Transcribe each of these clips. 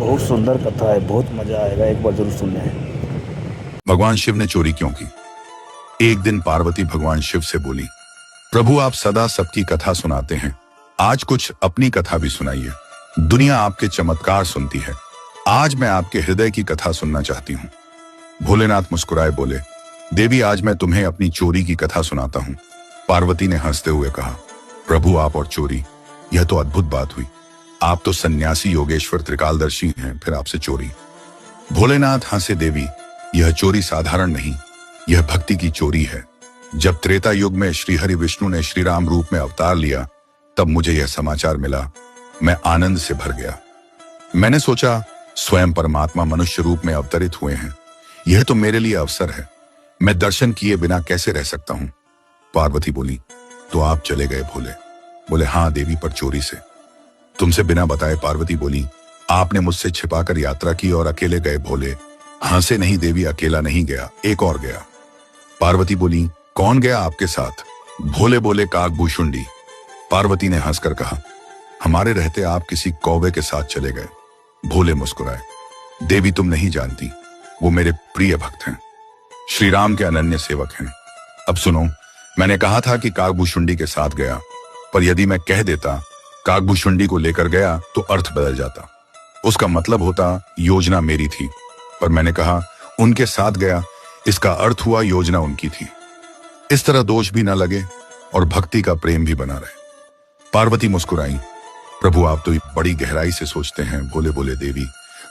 बहुत सुंदर कथा है, बहुत मजा आएगा, एक बार जरूर सुनना है। भगवान शिव ने चोरी क्यों की। एक दिन पार्वती भगवान शिव से बोली, प्रभु आप सदा सबकी कथा सुनाते हैं, आज कुछ अपनी कथा भी सुनाइए। दुनिया आपके चमत्कार सुनती है, आज मैं आपके हृदय की कथा सुनना चाहती हूँ। भोलेनाथ मुस्कुराए बोले, देवी आज मैं तुम्हें अपनी चोरी की कथा सुनाता हूँ। पार्वती ने हंसते हुए कहा, प्रभु आप और चोरी, यह तो अद्भुत बात हुई। आप तो सन्यासी योगेश्वर त्रिकालदर्शी हैं, फिर आपसे चोरी। भोलेनाथ हंसे, देवी यह चोरी साधारण नहीं, यह भक्ति की चोरी है। जब त्रेता युग में श्रीहरि विष्णु ने श्री राम रूप में अवतार लिया, तब मुझे यह समाचार मिला। मैं आनंद से भर गया। मैंने सोचा स्वयं परमात्मा मनुष्य रूप में अवतरित हुए हैं, यह तो मेरे लिए अवसर है। मैं दर्शन किए बिना कैसे रह सकता हूं। पार्वती बोली, तो आप चले गए भोले? बोले, हाँ देवी, पर चोरी से। तुमसे बिना बताए? पार्वती बोली, आपने मुझसे छिपाकर यात्रा की और अकेले गए। भोले हंसे, नहीं देवी, अकेला नहीं गया, एक और गया। पार्वती बोली, कौन गया आपके साथ? भोले बोले, काकभूषुंडी। पार्वती ने हंसकर कहा, हमारे रहते आप किसी कौवे के साथ चले गए। भोले मुस्कुराए, देवी तुम नहीं जानती, वो मेरे प्रिय भक्त हैं, श्री राम के अनन्य सेवक हैं। अब सुनो, मैंने कहा था कि काकभूषुंडी के साथ गया, पर यदि मैं कह देता काकभूषुंडी को लेकर गया तो अर्थ बदल जाता। उसका मतलब होता योजना मेरी थी, पर मैंने कहा उनके साथ गया, इसका अर्थ हुआ योजना उनकी थी। इस तरह दोष भी ना लगे और भक्ति का प्रेम भी बना रहे। पार्वती मुस्कुराई, प्रभु आप तो बड़ी गहराई से सोचते हैं। भोले बोले, देवी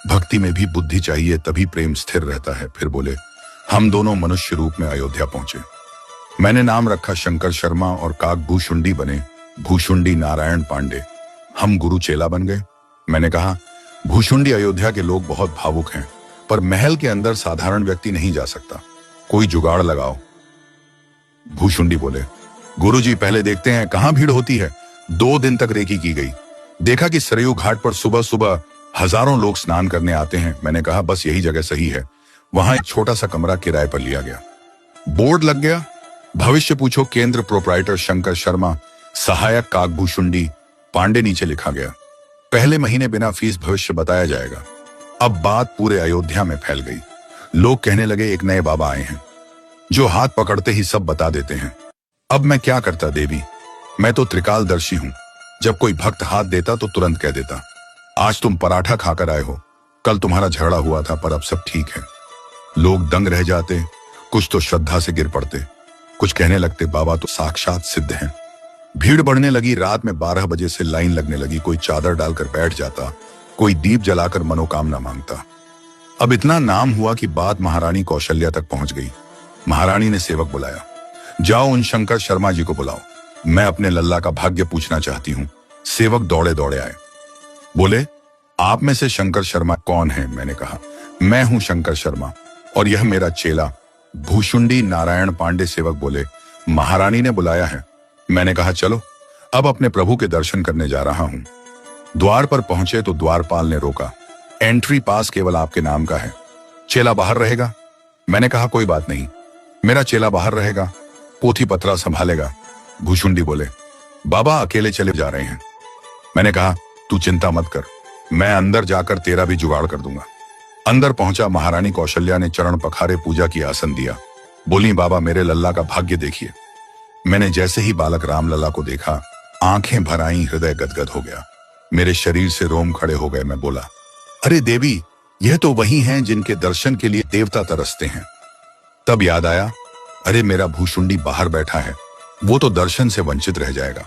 भक्ति में भी बुद्धि चाहिए, तभी प्रेम स्थिर रहता है। फिर बोले, हम दोनों मनुष्य रूप में अयोध्या पहुंचे। मैंने नाम रखा शंकर शर्मा और काकभूषुंडी बने भूषुंडी नारायण पांडे। हम गुरु चेला बन गए। मैंने कहा, भूषुंडी अयोध्या के लोग बहुत भावुक हैं, पर महल के अंदर साधारण व्यक्ति नहीं जा सकता, कोई जुगाड़ लगाओ। भूषुंडी बोले, गुरुजी पहले देखते हैं कहां भीड़ होती है। 2 दिन तक रेकी की गई, देखा कि सरयू घाट पर सुबह सुबह हजारों लोग स्नान करने आते हैं। मैंने कहा बस यही जगह सही है। वहां एक छोटा सा कमरा किराए पर लिया गया, बोर्ड लग गया, भविष्य पूछो केंद्र प्रोप्राइटर शंकर शर्मा, सहायक काकभूषुंडी पांडे नीचे लिखा गया। पहले महीने बिना फीस भविष्य बताया जाएगा। अब बात पूरे अयोध्या में फैल गई। लोग कहने लगे, एक नए बाबा आए हैं जो हाथ पकड़ते ही सब बता देते हैं। अब मैं क्या करता देवी, मैं तो त्रिकालदर्शी हूं, जब कोई भक्त हाथ देता तो तुरंत कह देता। आज तुम पराठा खाकर आए हो, कल तुम्हारा झगड़ा हुआ था, पर अब सब ठीक है। लोग दंग रह जाते, कुछ तो श्रद्धा से गिर पड़ते, कुछ कहने लगते बाबा तो साक्षात सिद्ध हैं। भीड़ बढ़ने लगी, रात में 12 बजे से लाइन लगने लगी। कोई चादर डालकर बैठ जाता, कोई दीप जलाकर मनोकामना मांगता। अब इतना नाम हुआ कि बात महारानी कौशल्या तक पहुंच गई। महारानी ने सेवक बुलाया, जाओ उन शंकर शर्मा जी को बुलाओ, मैं अपने लल्ला का भाग्य पूछना चाहती हूँ। सेवक दौड़े दौड़े आए, बोले, आप में से शंकर शर्मा कौन है? मैंने कहा, मैं हूं शंकर शर्मा और यह मेरा चेला भूषुंडी नारायण पांडे। सेवक बोले, महारानी ने बुलाया है। मैंने कहा, चलो अब अपने प्रभु के दर्शन करने जा रहा हूं। द्वार पर पहुंचे तो द्वारपाल ने रोका, एंट्री पास केवल आपके नाम का है, चेला बाहर रहेगा। मैंने कहा, कोई बात नहीं, मेरा चेला बाहर रहेगा, पोथी पत्रा संभालेगा। भूषुंडी बोले, बाबा अकेले चले जा रहे हैं। मैंने कहा, तू चिंता मत कर, मैं अंदर जाकर तेरा भी जुगाड़ कर दूंगा। अंदर पहुंचा, महारानी कौशल्या ने चरण पखारे, पूजा की आसन दिया। बोली, बाबा मेरे लल्ला का भाग्य देखिए। मैंने जैसे ही बालक रामलला को देखा, आंखें भर आईं, हृदय गदगद हो गया, मेरे शरीर से रोम खड़े हो गए। मैं बोला, अरे देवी, यह तो वही हैं जिनके दर्शन के लिए देवता तरसते हैं। तब याद आया, अरे मेरा भूषुंडी बाहर बैठा है, वो तो दर्शन से वंचित रह जाएगा।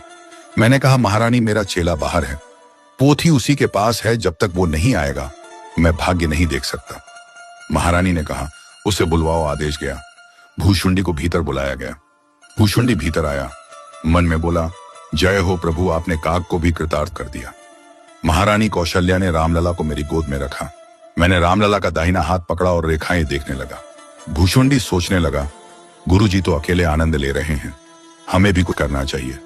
मैंने कहा, महारानी मेरा चेला बाहर है, पोथी उसी के पास है, जब तक वो नहीं आएगा मैं भाग्य नहीं देख सकता। महारानी ने कहा, उसे बुलवाओ। आदेश गया, भूषुंडी को भीतर बुलाया गया। भूषुंडी भीतर आया, मन में बोला, जय हो प्रभु, आपने काक को भी कृतार्थ कर दिया। महारानी कौशल्या ने रामलला को मेरी गोद में रखा। मैंने रामलला का दाहिना हाथ पकड़ा और रेखाएं देखने लगा। भूषुंडी सोचने लगा, गुरुजी तो अकेले आनंद ले रहे हैं, हमें भी कुछ करना चाहिए।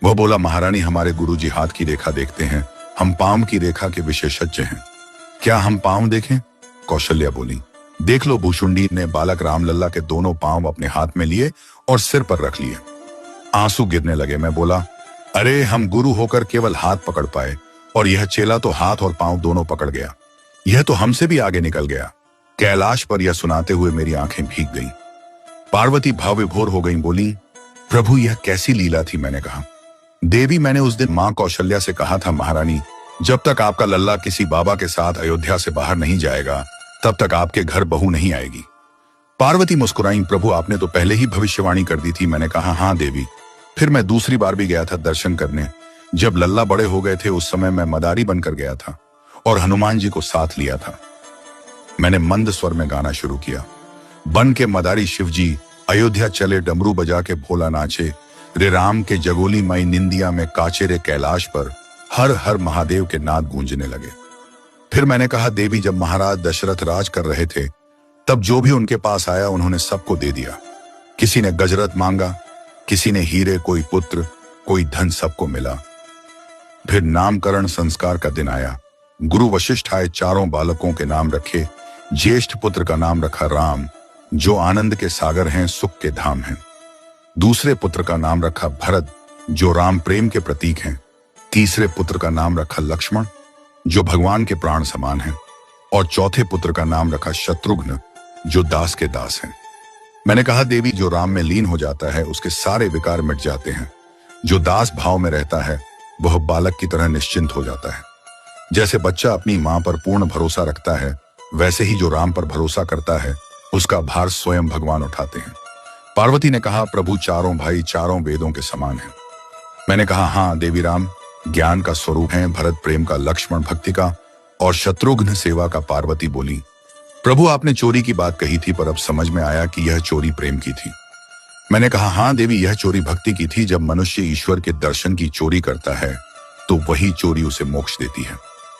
वह बोला, महारानी हमारे गुरुजी हाथ की रेखा देखते हैं, हम पांव की रेखा के विशेषज्ञ हैं, क्या हम पांव देखें? कौशल्या बोली, देख लो। भूषुंडी ने बालक रामलला के दोनों पांव अपने हाथ में लिए और सिर पर रख लिए। आंसू गिरने लगे। मैं बोला, अरे हम गुरु होकर केवल हाथ पकड़ पाए और यह चेला तो हाथ और पांव दोनों पकड़ गया। यह तो हमसे भी आगे निकल गया। कैलाश पर यह सुनाते हुए मेरी आंखें भीग गईं। पार्वती भाव विभोर हो गई, बोली, प्रभु यह कैसी लीला थी। मैंने कहा, देवी मैंने उस दिन मां कौशल्या से कहा था, महारानी जब तक आपका लल्ला किसी बाबा के साथ अयोध्या से बाहर नहीं जाएगा तब तक आपके घर बहू नहीं आएगी। पार्वती मुस्कुराई, प्रभु आपने तो पहले ही भविष्यवाणी कर दी थी। मैंने कहा, हाँ देवी। फिर मैं दूसरी बार भी गया था दर्शन करने। जब लल्ला बड़े हो गए थे उस समय मैं मदारी बनकर गया था और हनुमान जी को साथ लिया था। मैंने मंद स्वर में गाना शुरू किया, बन के मदारी शिव जी अयोध्या चले, डमरू बजा के भोला नाचे, रे राम के जगोली मई निंदिया में काचे, रे कैलाश पर हर हर महादेव के नाद गूंजने लगे। फिर मैंने कहा, देवी जब महाराज दशरथ राज कर रहे थे तब जो भी उनके पास आया उन्होंने सबको दे दिया। किसी ने गजरत मांगा, किसी ने हीरे, कोई पुत्र, कोई धन, सबको मिला। फिर नामकरण संस्कार का दिन आया। गुरु वशिष्ठ आए, चारों बालकों के नाम रखे। ज्येष्ठ पुत्र का नाम रखा राम, जो आनंद के सागर हैं, सुख के धाम हैं। दूसरे पुत्र का नाम रखा भरत, जो राम प्रेम के प्रतीक हैं। तीसरे पुत्र का नाम रखा लक्ष्मण, जो भगवान के प्राण समान हैं। और चौथे पुत्र का नाम रखा शत्रुघ्न, जो दास के दास हैं। मैंने कहा, देवी जो राम में लीन हो जाता है उसके सारे विकार मिट जाते हैं। जो दास भाव में रहता है वह बालक की तरह निश्चिंत हो जाता है। जैसे बच्चा अपनी मां पर पूर्ण भरोसा रखता है, वैसे ही जो राम पर भरोसा करता है उसका भार स्वयं भगवान उठाते हैं। पार्वती ने कहा, प्रभु चारों भाई चारों वेदों के समान हैं। मैंने कहा, हाँ देवी, राम ज्ञान का स्वरूप है, भरत प्रेम का, लक्ष्मण भक्ति का और शत्रुघ्न सेवा का। पार्वती बोली, प्रभु आपने चोरी की बात कही थी पर अब समझ में आया कि यह चोरी प्रेम की थी। मैंने कहा, हाँ देवी, यह चोरी भक्ति की थी। जब मनुष्य ईश्वर के दर्शन की चोरी करता है तो वही चोरी उसे मोक्ष देती है।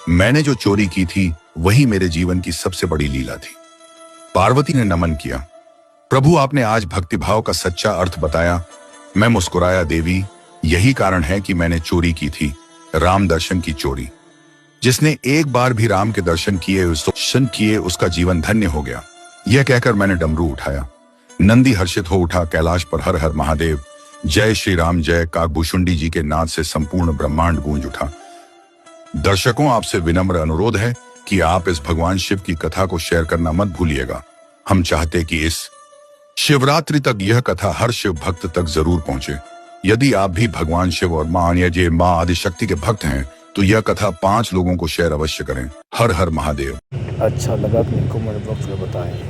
मैंने जो चोरी की थी वही मेरे जीवन की सबसे बड़ी लीला थी। पार्वती ने नमन किया, प्रभु आपने आज भक्तिभाव का सच्चा अर्थ बताया। मैं मुस्कुराया, देवी यही कारण है कि मैंने चोरी की थी, राम दर्शन की चोरी। जिसने एक बार भी राम के दर्शन किए उसका जीवन धन्य हो गया। यह कहकर मैंने डमरू उठाया। नंदी हर्षित हो उठा। कैलाश पर हर हर महादेव, जय श्री राम जय, काकभूषुंडी जी के नाद से संपूर्ण ब्रह्मांड गूंज उठा। दर्शकों, आपसे विनम्र अनुरोध है कि आप इस भगवान शिव की कथा को शेयर करना मत भूलिएगा। हम चाहते कि इस शिवरात्रि तक यह कथा हर शिव भक्त तक जरूर पहुंचे। यदि आप भी भगवान शिव और मां आदिशक्ति के भक्त हैं तो यह कथा 5 लोगों को शेयर अवश्य करें। हर हर महादेव। अच्छा लगा तो कमेंट बॉक्स में बताएं।